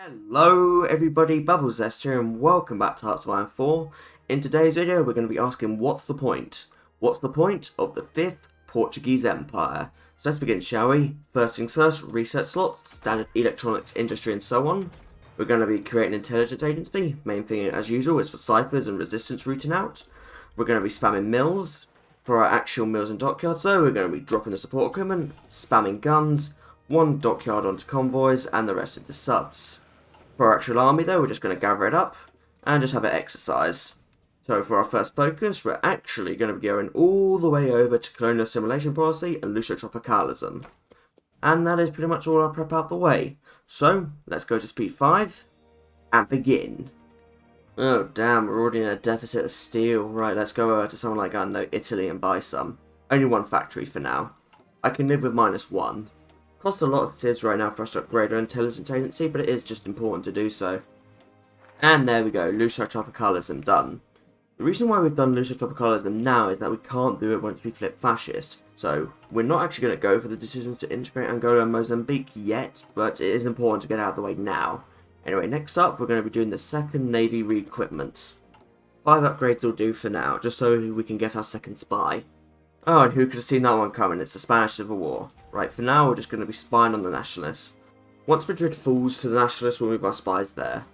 Hello everybody, Bubblezest here and welcome back to HOI4. In today's video we're going to be asking what's the point? What's the point of the 5th Portuguese Empire? So let's begin, shall we? First things first, research slots, standard electronics industry and so on. We're going to be creating an intelligence agency. Main thing as usual is for ciphers and resistance rooting out. We're going to be spamming mills. For our actual mills and dockyards though, we're going to be dropping the support equipment, spamming guns, one dockyard onto convoys and the rest into subs. For our actual army though, we're just going to gather it up and just have it exercise. So for our first focus, we're actually going to be going all the way over to colonial assimilation policy and luso-tropicalism. And that is pretty much all our prep out the way. So let's go to speed 5 and begin. Oh damn, we're already in a deficit of steel. Right, let's go over to someone like, I don't know, Italy and buy some. Only one factory for now. I can live with -1. Costs a lot of civs right now for us to upgrade our intelligence agency, but it is just important to do so. And there we go, luso-tropicalism done. The reason why we've done luso-tropicalism now is that we can't do it once we flip fascist. So we're not actually going to go for the decision to integrate Angola and Mozambique yet, but it is important to get out of the way now. Anyway, next up we're going to be doing the second navy re-equipment. 5 upgrades will do for now, just so we can get our second spy. Oh, and who could have seen that one coming? It's the Spanish Civil War. Right, for now we're just going to be spying on the nationalists. Once Madrid falls to the nationalists, we'll move our spies there.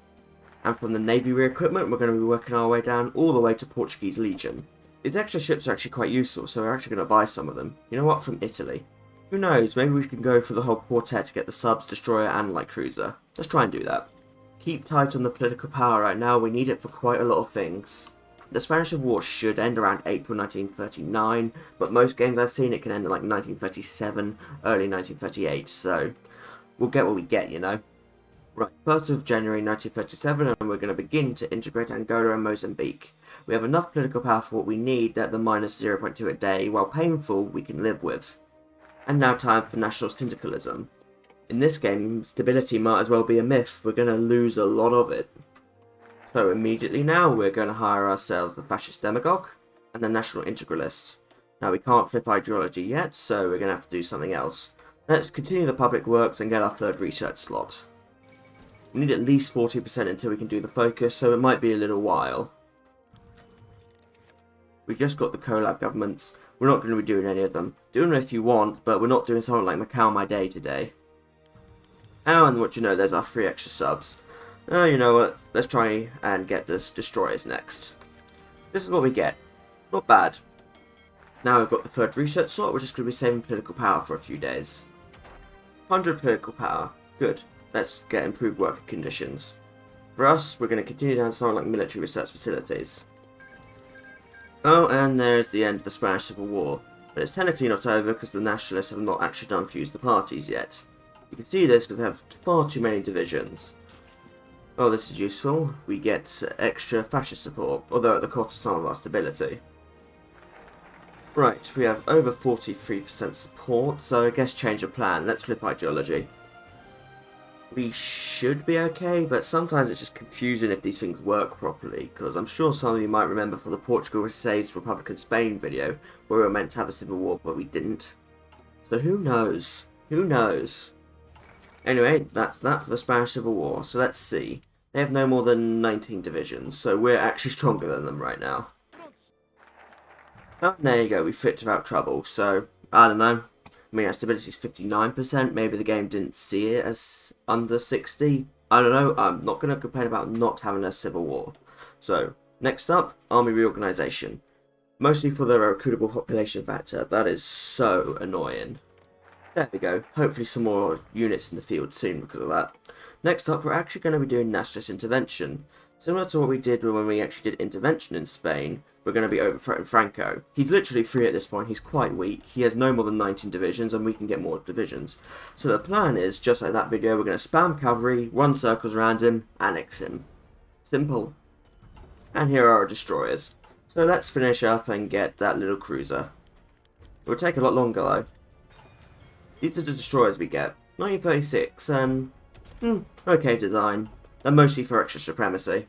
And from the navy re-equipment, we're going to be working our way down all the way to Portuguese Legion. These extra ships are actually quite useful, so we're actually going to buy some of them. You know what? From Italy. Who knows, maybe we can go for the whole quartet to get the subs, destroyer and light cruiser. Let's try and do that. Keep tight on the political power right now, we need it for quite a lot of things. The Spanish Civil War should end around April 1939, but most games I've seen it can end in like 1937, early 1938, so we'll get what we get, you know. Right, 1st of January 1937, and we're going to begin to integrate Angola and Mozambique. We have enough political power for what we need at the -0.2 a day, while painful we can live with. And now time for national syndicalism. In this game, stability might as well be a myth, we're going to lose a lot of it. So immediately now, we're going to hire ourselves the fascist demagogue and the national integralist. Now we can't flip ideology yet, so we're going to have to do something else. Let's continue the public works and get our 3rd research slot. We need at least 40% until we can do the focus, so it might be a little while. We just got the collab governments. We're not going to be doing any of them. Do them if you want, but we're not doing something like Macau My Day today. Oh, and what you know, there's our 3 extra subs. Oh, you know what, let's try and get this destroyers next. This is what we get. Not bad. Now we've got the 3rd research slot, we're just going to be saving political power for a few days. 100 political power. Good. Let's get improved working conditions. For us, we're going to continue down something like military research facilities. Oh, and there's the end of the Spanish Civil War. But it's technically not over because the nationalists have not actually done fuse the parties yet. You can see this because they have far too many divisions. Oh, this is useful. We get extra fascist support, although at the cost of some of our stability. Right, we have over 43% support, so I guess change of plan. Let's flip ideology. We should be okay, but sometimes it's just confusing if these things work properly, because I'm sure some of you might remember from the Portugal saves Republican Spain video, where we were meant to have a civil war, but we didn't. So who knows? Who knows? Anyway, that's that for the Spanish Civil War, so let's see. They have no more than 19 divisions, so we're actually stronger than them right now. Oh, there you go, we flipped without trouble, so, I don't know. I mean, our stability is 59%, maybe the game didn't see it as under 60. I don't know, I'm not going to complain about not having a civil war. So, next up, army reorganisation. Mostly for the recruitable population factor, that is so annoying. There we go, hopefully some more units in the field soon because of that. Next up, we're actually going to be doing nationalist intervention. Similar to what we did when we actually did intervention in Spain, we're going to be overthrowing Franco. He's literally free at this point, he's quite weak, he has no more than 19 divisions and we can get more divisions. So the plan is, just like that video, we're going to spam cavalry, run circles around him, annex him. Simple. And here are our destroyers. So let's finish up and get that little cruiser. It will take a lot longer though. These are the destroyers we get. 1936, okay design. They're mostly for extra supremacy.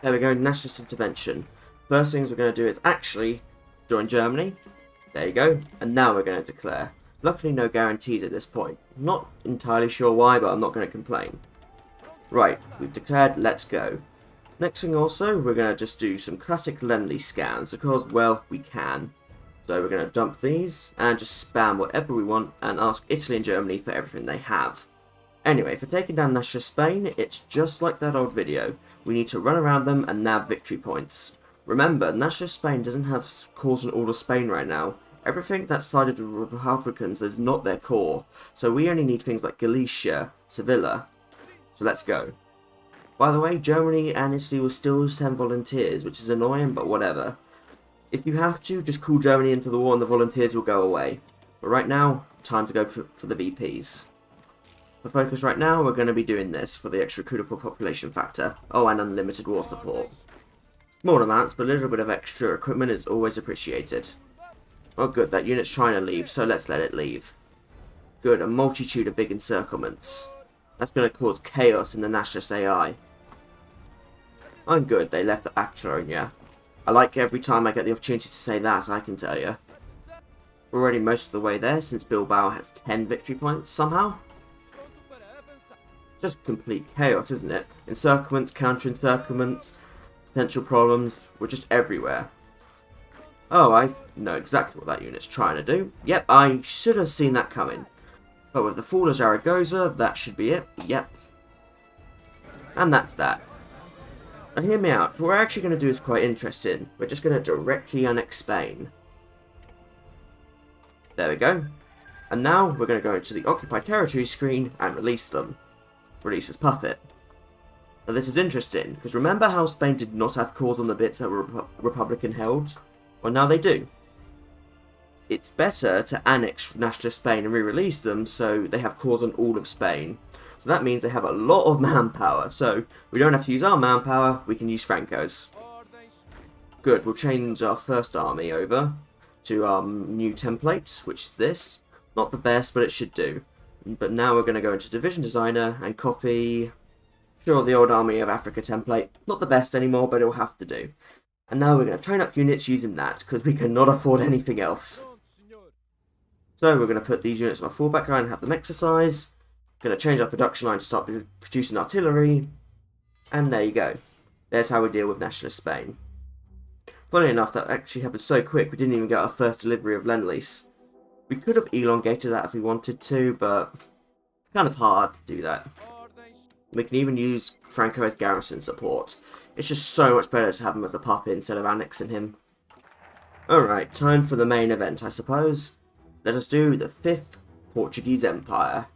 There we go, nationalist intervention. First things we're going to do is actually join Germany. There you go. And now we're going to declare. Luckily no guarantees at this point. Not entirely sure why, but I'm not going to complain. Right, we've declared, let's go. Next thing also, we're going to just do some classic Lend-Lease scans because, well, we can. So we're going to dump these and just spam whatever we want and ask Italy and Germany for everything they have. Anyway, for taking down nationalist Spain, it's just like that old video. We need to run around them and nab victory points. Remember, nationalist Spain doesn't have cause in all of Spain right now. Everything that sided with the Republicans is not their core, so we only need things like Galicia, Sevilla. So let's go. By the way, Germany and Italy will still send volunteers, which is annoying, but whatever. If you have to, just call Germany into the war and the volunteers will go away. But right now, time to go for the VPs. For focus right now, we're going to be doing this for the extra recruitable population factor. Oh, and unlimited war support. Small amounts, but a little bit of extra equipment is always appreciated. Oh good, that unit's trying to leave, so let's let it leave. Good, a multitude of big encirclements. That's going to cause chaos in the nationalist AI. I'm good, they left the Acronia. I like every time I get the opportunity to say that, I can tell you. We're already most of the way there, since Bilbao has 10 victory points, somehow. Just complete chaos, isn't it? Encirclements, counter-encirclements, potential problems, we're just everywhere. Oh, I know exactly what that unit's trying to do. Yep, I should have seen that coming. But with the fall of Zaragoza, that should be it. Yep. And that's that. And hear me out, what we're actually going to do is quite interesting. We're just going to directly annex Spain. There we go. And now we're going to go into the Occupied Territory screen and release them. Release as puppet. Now this is interesting, because remember how Spain did not have cores on the bits that were Republican held? Well, now they do. It's better to annex nationalist Spain and re-release them so they have cores on all of Spain. So that means they have a lot of manpower, so we don't have to use our manpower, we can use Franco's. Good, we'll change our first army over to our new template, which is this. Not the best, but it should do. But now we're going to go into Division Designer and copy, sure, the old Army of Africa template. Not the best anymore, but it'll have to do. And now we're going to train up units using that, because we cannot afford anything else. So we're going to put these units on a fallback line and have them exercise. Going to change our production line to start producing artillery. And there you go. There's how we deal with nationalist Spain. Funny enough, that actually happened so quick, we didn't even get our first delivery of Lend-Lease. We could have elongated that if we wanted to, but it's kind of hard to do that. We can even use Franco as garrison support. It's just so much better to have him as a puppet instead of annexing him. Alright, time for the main event, I suppose. Let us do the 5th Portuguese Empire.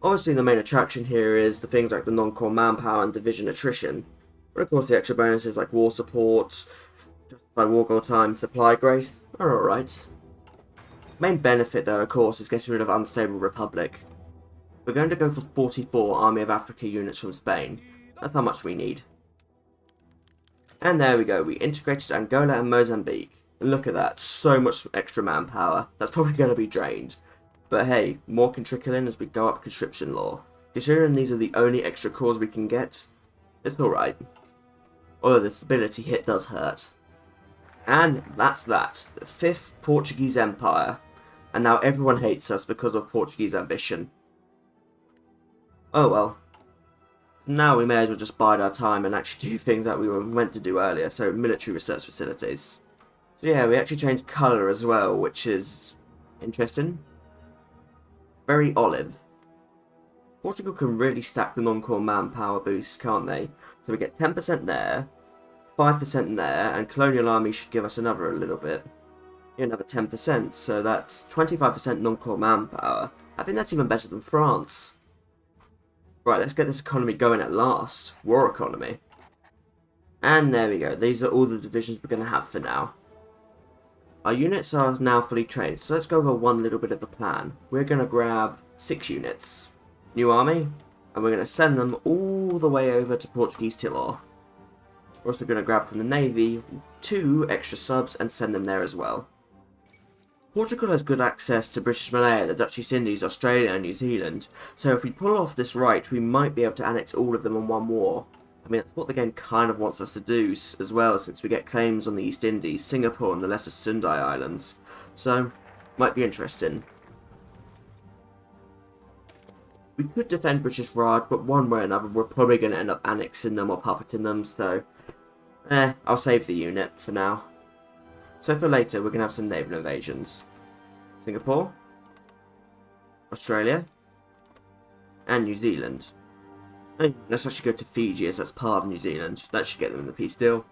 Obviously the main attraction here is the things like the non-core manpower and division attrition. But of course the extra bonuses like war support, justified war goal time, supply grace are alright. Main benefit though, of course, is getting rid of Unstable Republic. We're going to go for 44 Army of Africa units from Spain. That's how much we need. And there we go, we integrated Angola and Mozambique. And look at that, so much extra manpower. That's probably going to be drained. But hey, more can trickle in as we go up conscription law. Considering these are the only extra cores we can get, it's alright. Although the stability hit does hurt. And that's that, the 5th Portuguese Empire. And now everyone hates us because of Portuguese ambition. Oh well. Now we may as well just bide our time and actually do things that we were meant to do earlier, so military research facilities. So yeah, we actually changed colour as well, which is interesting. Very olive. Portugal can really stack the non-core manpower boosts, can't they? So we get 10% there, 5% there, and Colonial Army should give us another a little bit. Another 10%, so that's 25% non-core manpower. I think that's even better than France. Right, let's get this economy going at last. War economy. And there we go. These are all the divisions we're going to have for now. Our units are now fully trained, so let's go over one little bit of the plan. We're going to grab 6 units. New army. And we're going to send them all the way over to Portuguese Timor. We're also going to grab from the Navy 2 extra subs and send them there as well. Portugal has good access to British Malaya, the Dutch East Indies, Australia and New Zealand, so if we pull off this right, we might be able to annex all of them in one war. I mean, that's what the game kind of wants us to do as well, since we get claims on the East Indies, Singapore and the Lesser Sundai Islands. So, might be interesting. We could defend British Raj, but one way or another, we're probably going to end up annexing them or puppeting them, so I'll save the unit for now. So for later, we're going to have some naval invasions. Singapore, Australia, and New Zealand. Let's actually go to Fiji, as that's part of New Zealand. That should get them in the peace deal.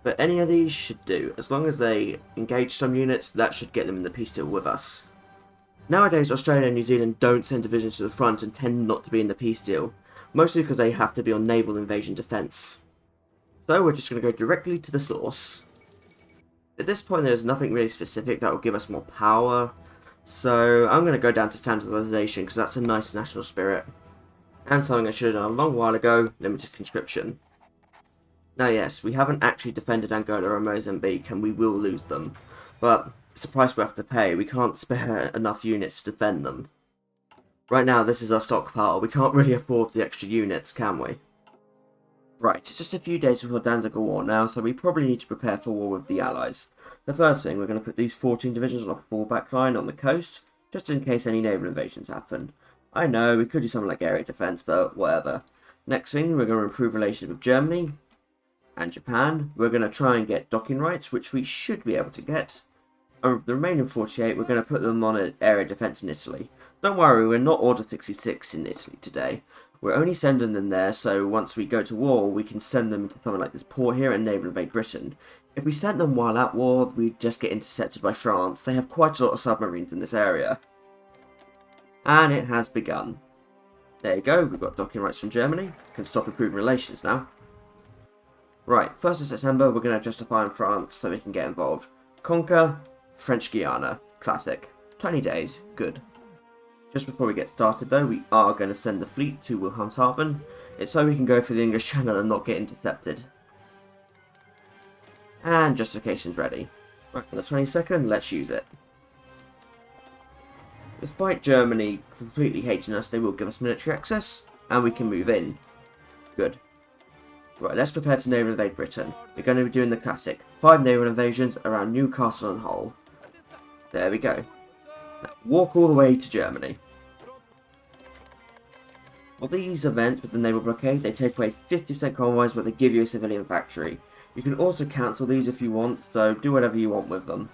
But any of these should do. As long as they engage some units, that should get them in the peace deal with us. Nowadays, Australia and New Zealand don't send divisions to the front and tend not to be in the peace deal. Mostly because they have to be on naval invasion defence. So we're just going to go directly to the source. At this point, there's nothing really specific that will give us more power. So I'm going to go down to standardisation because that's a nice national spirit. And something I should have done a long while ago, limited conscription. Now yes, we haven't actually defended Angola or Mozambique and we will lose them. But it's a price we have to pay. We can't spare enough units to defend them. Right now this is our stockpile. We can't really afford the extra units, can we? Right, it's just a few days before Danzig War now, so we probably need to prepare for war with the Allies. The first thing, we're going to put these 14 divisions on a fallback line on the coast, just in case any naval invasions happen. I know, we could do something like area defence, but whatever. Next thing, we're going to improve relations with Germany and Japan. We're going to try and get docking rights, which we should be able to get. And the remaining 48, we're going to put them on an area defence in Italy. Don't worry, we're not Order 66 in Italy today. We're only sending them there, so once we go to war, we can send them to something like this port here and naval invade Britain. If we sent them while at war, we'd just get intercepted by France. They have quite a lot of submarines in this area. And it has begun. There you go, we've got docking rights from Germany. Can stop improving relations now. Right, 1st of September, we're going to justify in France so we can get involved. Conquer French Guiana. Classic. 20 days. Good. Just before we get started though, we are going to send the fleet to Wilhelmshaven. It's so we can go through the English Channel and not get intercepted. And justification's ready. Right, on the 22nd, let's use it. Despite Germany completely hating us, they will give us military access, and we can move in. Good. Right, let's prepare to naval invade Britain. We're going to be doing the classic 5 naval invasions around Newcastle and Hull. There we go. Now, walk all the way to Germany. For these events with the naval blockade, they take away 50% convoys, but they give you a civilian factory. You can also cancel these if you want, so do whatever you want with them.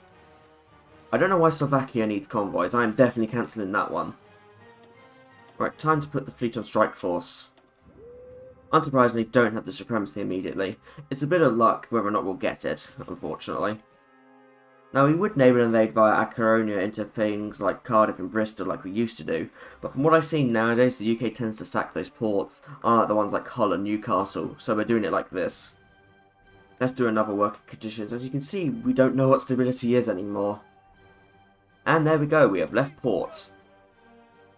I don't know why Slovakia needs convoys, I am definitely cancelling that one. Right, time to put the fleet on strike force. Unsurprisingly, don't have the supremacy immediately. It's a bit of luck whether or not we'll get it, unfortunately. Now, we would naval invade via Acaronia into things like Cardiff and Bristol like we used to do, but from what I've seen nowadays, the UK tends to sack those ports, unlike the ones like Hull and Newcastle, so we're doing it like this. Let's do another working conditions. As you can see, we don't know what stability is anymore. And there we go, we have left port.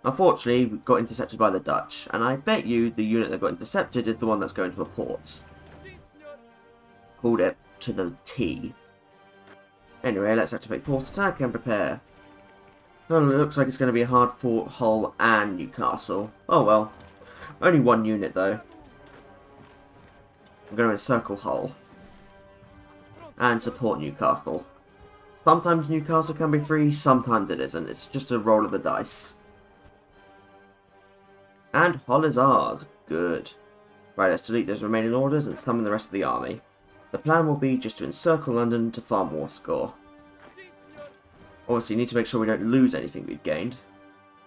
Unfortunately, we got intercepted by the Dutch, and I bet you the unit that got intercepted is the one that's going to a port. Called it to the T. Anyway, let's activate port attack and prepare. Well, it looks like it's going to be a hard fought Hull and Newcastle. Oh well. Only one unit though. I'm going to encircle Hull. And support Newcastle. Sometimes Newcastle can be free, sometimes it isn't. It's just a roll of the dice. And Hull is ours. Good. Right, let's delete those remaining orders and summon the rest of the army. The plan will be just to encircle London to farm war score. Obviously, you need to make sure we don't lose anything we've gained.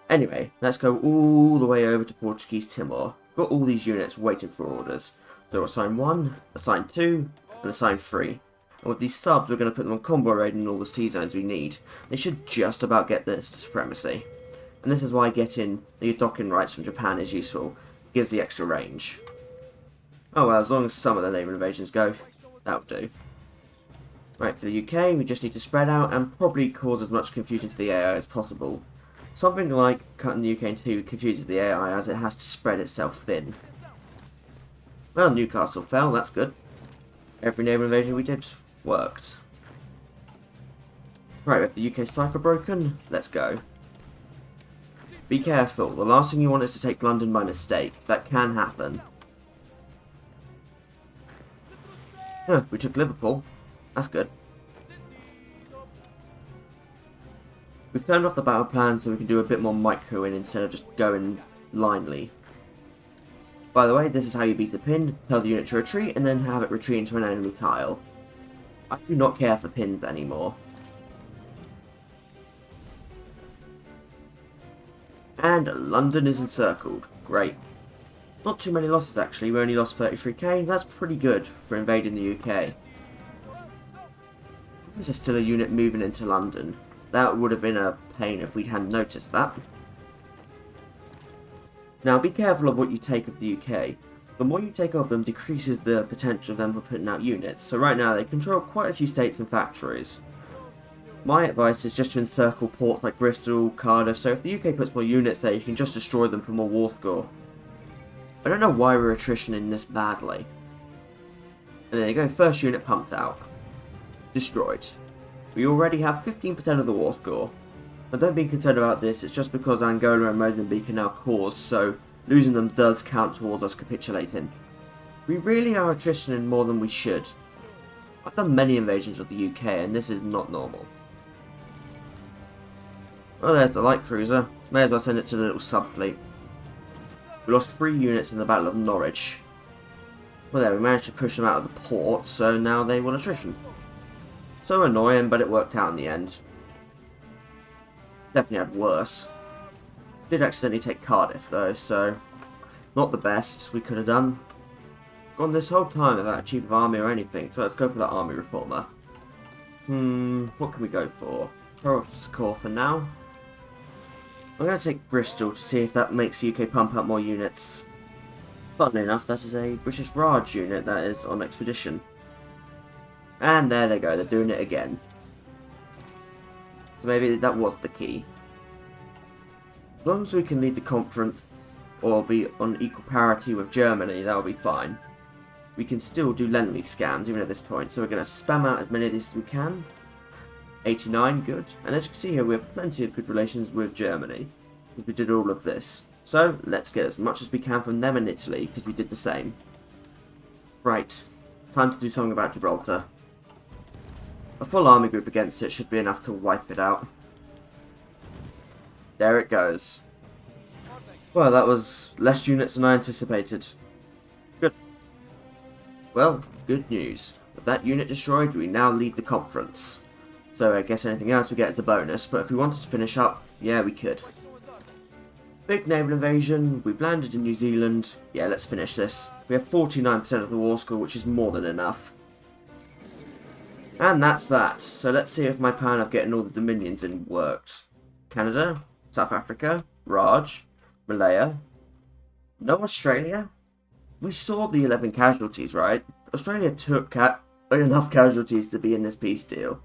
Anyway, let's go all the way over to Portuguese Timor. Got all these units waiting for orders. So assign 1, assign 2, and assign 3. And with these subs, we're going to put them on convoy raid in all the sea zones we need. They should just about get this supremacy. And this is why getting the docking rights from Japan is useful. It gives the extra range. Oh well, as long as some of the naval invasions go, that'll do. Right, for the UK, we just need to spread out and probably cause as much confusion to the AI as possible. Something like cutting the UK in two confuses the AI as it has to spread itself thin. Well, Newcastle fell, that's good. Every naval invasion we did worked. Right, we have the UK cipher broken, let's go. Be careful, the last thing you want is to take London by mistake. That can happen. Huh, we took Liverpool. That's good. We've turned off the battle plan so we can do a bit more microing instead of just going linely. By the way, this is how you beat a pin, tell the unit to retreat, and then have it retreat into an enemy tile. I do not care for pins anymore. And London is encircled. Great. Not too many losses actually, we only lost 33k, that's pretty good for invading the UK. Is there still a unit moving into London? That would have been a pain if we hadn't noticed that. Now be careful of what you take of the UK. The more you take of them decreases the potential of them for putting out units, so right now they control quite a few states and factories. My advice is just to encircle ports like Bristol, Cardiff, so if the UK puts more units there you can just destroy them for more war score. I don't know why we're attritioning this badly. And there you go, first unit pumped out. Destroyed. We already have 15% of the war score. Now don't be concerned about this, it's just because Angola and Mozambique are now cores, so losing them does count towards us capitulating. We really are attritioning more than we should. I've done many invasions of the UK and this is not normal. Well, there's the light cruiser. May as well send it to the little sub-fleet. We lost 3 units in the Battle of Norwich. Well there, we managed to push them out of the port, so now they want attrition. So annoying, but it worked out in the end. Definitely had worse. Did accidentally take Cardiff though, so not the best we could have done. Gone this whole time without a chief of army or anything, so let's go for that army reformer. What can we go for? Province Corps for now. I'm going to take Bristol to see if that makes the UK pump out more units. Funnily enough, that is a British Raj unit that is on expedition. And there they go, they're doing it again. So maybe that was the key. As long as we can lead the conference or be on equal parity with Germany, that'll be fine. We can still do Lend-Lease scams even at this point, so we're going to spam out as many of these as we can. 89, good. And as you can see here, we have plenty of good relations with Germany, because we did all of this. So, let's get as much as we can from them in Italy, because we did the same. Right, time to do something about Gibraltar. A full army group against it should be enough to wipe it out. There it goes. Well, that was less units than I anticipated. Good. Well, good news. With that unit destroyed, we now lead the conference. So I guess anything else we get as a bonus, but if we wanted to finish up, yeah, we could. Big naval invasion, we've landed in New Zealand. Yeah, let's finish this. We have 49% of the war score, which is more than enough. And that's that. So let's see if my plan of getting all the dominions in worked. Canada, South Africa, Raj, Malaya. No Australia? We saw the 11 casualties, right? Australia took enough casualties to be in this peace deal.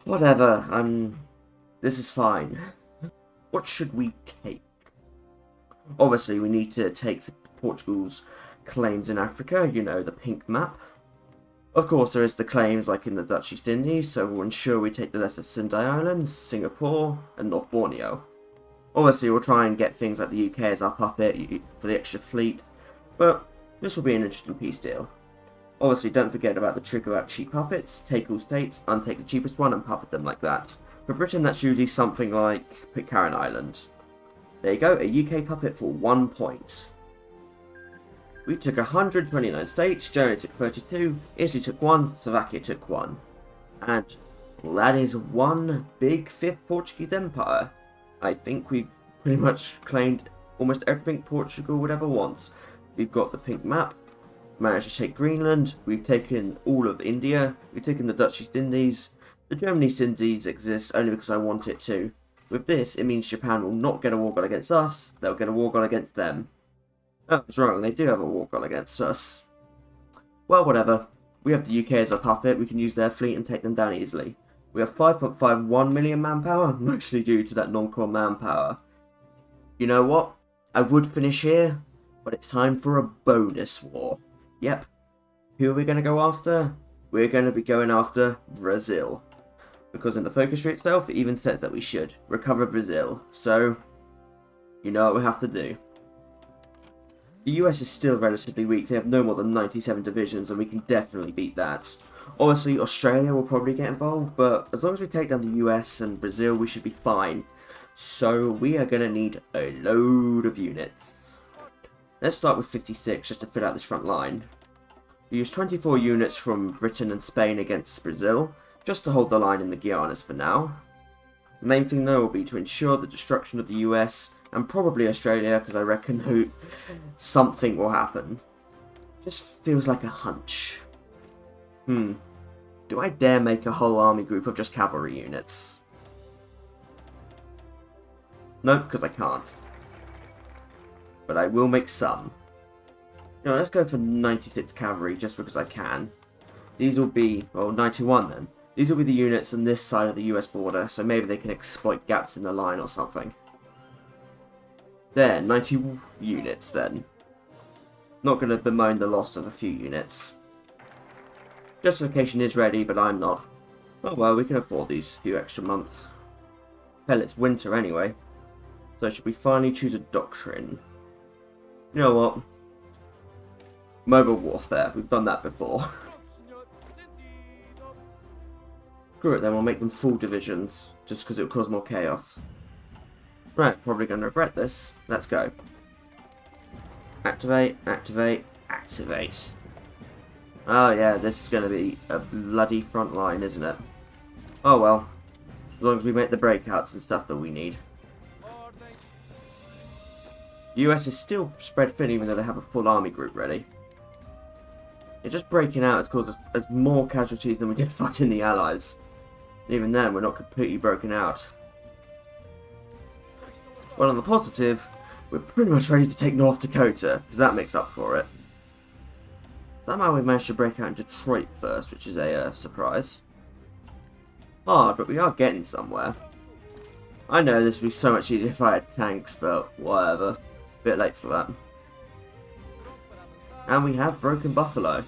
Whatever, this is fine. What should we take? Obviously, we need to take Portugal's claims in Africa, you know, the pink map. Of course, there is the claims like in the Dutch East Indies, so we'll ensure we take the Lesser Sindhi Islands, Singapore, and North Borneo. Obviously, we'll try and get things like the UK as our puppet for the extra fleet, but this will be an interesting peace deal. Obviously, don't forget about the trick about cheap puppets. Take all states, untake the cheapest one, and puppet them like that. For Britain, that's usually something like Pitcairn Island. There you go, a UK puppet for 1 point. We took 129 states, Germany took 32, Italy took 1, Slovakia took 1. And that is one big 5th Portuguese Empire. I think we've pretty much claimed almost everything Portugal would ever want. We've got the pink map. Managed to take Greenland, we've taken all of India, we've taken the Dutch East Indies. The German East Indies exists only because I want it to. With this, it means Japan will not get a war god against us, they'll get a war god against them. Oh, I was wrong, they do have a war god against us. Well, whatever. We have the UK as a puppet, we can use their fleet and take them down easily. We have 5.51 million manpower, mostly due to that non-core manpower. You know what? I would finish here, but it's time for a bonus war. Yep. Who are we going to go after? We're going to be going after Brazil. Because in the focus tree itself, it even says that we should recover Brazil. So, you know what we have to do. The US is still relatively weak. They have no more than 97 divisions, and we can definitely beat that. Obviously, Australia will probably get involved, but as long as we take down the US and Brazil, we should be fine. So we are going to need a load of units. Let's start with 56 just to fill out this front line. We use 24 units from Britain and Spain against Brazil, just to hold the line in the Guianas for now. The main thing though will be to ensure the destruction of the US and probably Australia, because I reckon something will happen. Just feels like a hunch. Do I dare make a whole army group of just cavalry units? Nope, because I can't. But I will make some. You know, let's go for 96 cavalry just because I can. These will be, well, 91 then. These will be the units on this side of the US border, so maybe they can exploit gaps in the line or something. There, 90 units then. Not going to bemoan the loss of a few units. Justification is ready, but I'm not. Oh well, we can afford these few extra months. Hell, it's winter anyway. So should we finally choose a doctrine? You know what? Mobile warfare, we've done that before. Screw it then, we'll make them full divisions, just because it will cause more chaos. Right, probably going to regret this. Let's go. Activate, activate, activate. Oh yeah, this is going to be a bloody front line, isn't it? Oh well. As long as we make the breakouts and stuff that we need. The US is still spread thin even though they have a full army group ready. It's just breaking out has caused us more casualties than we did fighting the Allies. Even then, we're not completely broken out. Well, on the positive, we're pretty much ready to take North Dakota, because that makes up for it. Somehow we managed to break out in Detroit first, which is a surprise. Hard, but we are getting somewhere. I know this would be so much easier if I had tanks, but whatever. Bit late for that. And we have Broken Buffalo.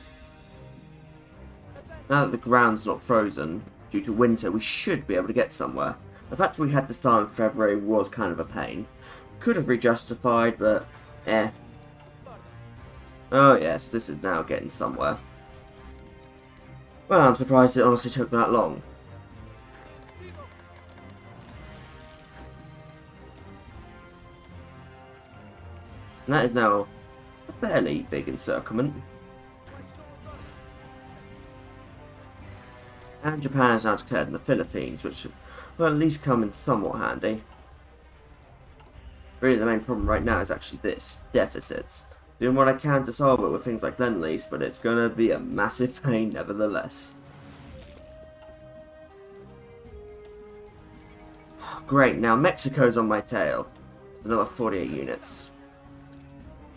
Now that the ground's not frozen, due to winter, we should be able to get somewhere. The fact that we had to start in February was kind of a pain. Could have re-justified, but eh. Oh yes, this is now getting somewhere. Well, I'm surprised it honestly took that long. And that is now a fairly big encirclement. And Japan is now declared in the Philippines, which will at least come in somewhat handy. Really the main problem right now is actually this, deficits. Doing what I can to solve it with things like Lend-Lease, but it's gonna be a massive pain nevertheless. Great, now Mexico's on my tail. It's another 48 units.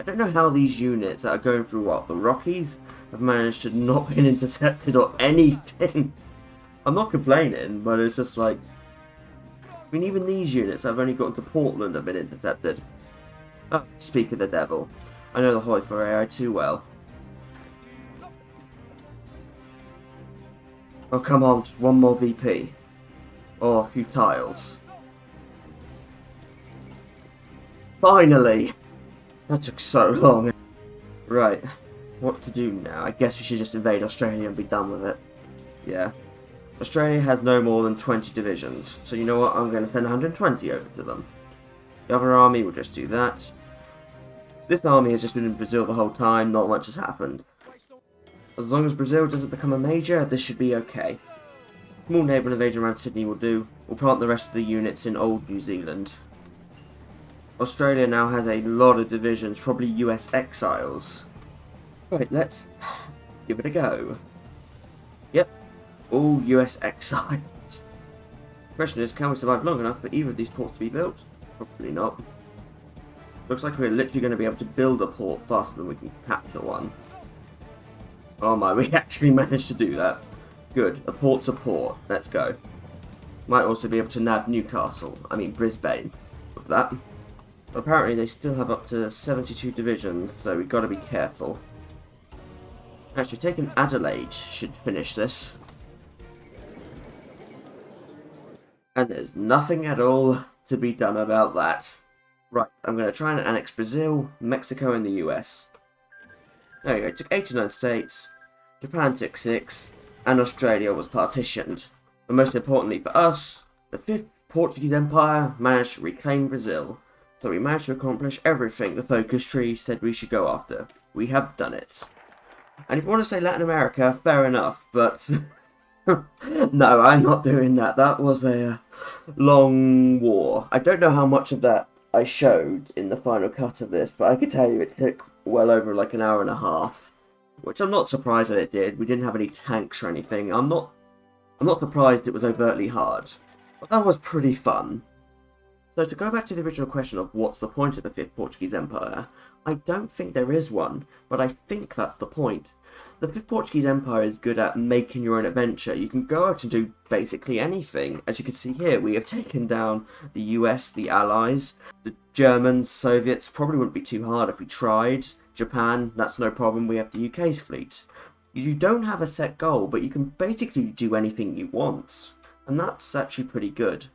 I don't know how these units that are going through what, the Rockies, have managed to not been intercepted or anything. I'm not complaining, but it's just like, I mean, even these units that have only gotten to Portland have been intercepted. Oh, speak of the devil. I know the HOI4 AI too well. Oh, come on, just one more VP. Or a few tiles. Finally! That took so long. Right, what to do now? I guess we should just invade Australia and be done with it. Yeah. Australia has no more than 20 divisions, so you know what? I'm going to send 120 over to them. The other army will just do that. This army has just been in Brazil the whole time, not much has happened. As long as Brazil doesn't become a major, this should be okay. Small neighbour invasion around Sydney will do. We'll plant the rest of the units in old New Zealand. Australia now has a lot of divisions, probably US exiles. Right, let's give it a go. Yep, all US exiles. The question is, can we survive long enough for either of these ports to be built? Probably not. Looks like we're literally going to be able to build a port faster than we can capture one. Oh my, we actually managed to do that. Good, a port's a port. Let's go. Might also be able to nab Newcastle, Brisbane, with that. But apparently they still have up to 72 divisions, so we've got to be careful. Actually, taking Adelaide should finish this. And there's nothing at all to be done about that. Right, I'm going to try and annex Brazil, Mexico and the US. There we go, it took 89 states, Japan took 6, and Australia was partitioned. But most importantly for us, the 5th Portuguese Empire managed to reclaim Brazil. So we managed to accomplish everything the focus tree said we should go after. We have done it. And if you want to say Latin America, fair enough, but no, I'm not doing that. That was a long war. I don't know how much of that I showed in the final cut of this, but I can tell you it took well over like an hour and a half. Which I'm not surprised that it did. We didn't have any tanks or anything. I'm not surprised it was overtly hard. But that was pretty fun. So to go back to the original question of what's the point of the 5th Portuguese Empire, I don't think there is one, but I think that's the point. The 5th Portuguese Empire is good at making your own adventure. You can go out and do basically anything. As you can see here, we have taken down the US, the Allies, the Germans, Soviets. Probably wouldn't be too hard if we tried. Japan, that's no problem, we have the UK's fleet. You don't have a set goal, but you can basically do anything you want. And that's actually pretty good.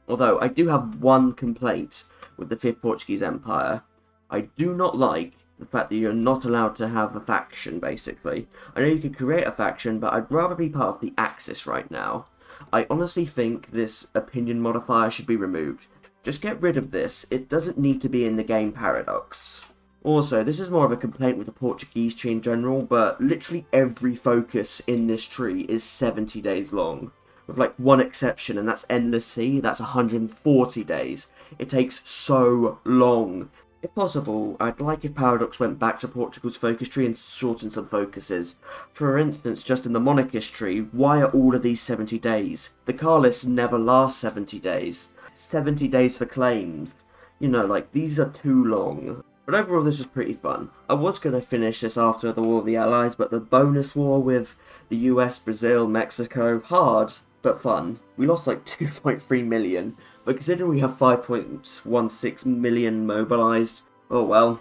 Although, I do have one complaint with the 5th Portuguese Empire. I do not like the fact that you're not allowed to have a faction, basically. I know you could create a faction, but I'd rather be part of the Axis right now. I honestly think this opinion modifier should be removed. Just get rid of this, it doesn't need to be in the game paradox. Also, this is more of a complaint with the Portuguese tree in general, but literally every focus in this tree is 70 days long. With like one exception, and that's Endless Sea, that's 140 days. It takes so long. If possible, I'd like if Paradox went back to Portugal's focus tree and shortened some focuses. For instance, just in the monarchist tree, why are all of these 70 days? The car lists never last 70 days. 70 days for claims. You know, like, these are too long. But overall, this was pretty fun. I was going to finish this after the War of the Allies, but the bonus war with the US, Brazil, Mexico, hard, but fun. We lost like 2.3 million, but considering we have 5.16 million mobilised, oh well,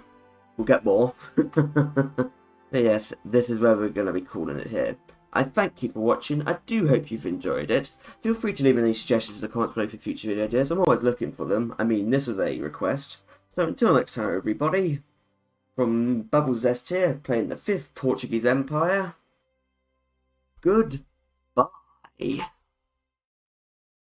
we'll get more. But yes, this is where we're going to be calling it here. I thank you for watching, I do hope you've enjoyed it. Feel free to leave any suggestions in the comments below for future video ideas, I'm always looking for them. I mean, this was a request. So until next time everybody, from Bubble Zest here, playing the 5th Portuguese Empire, goodbye.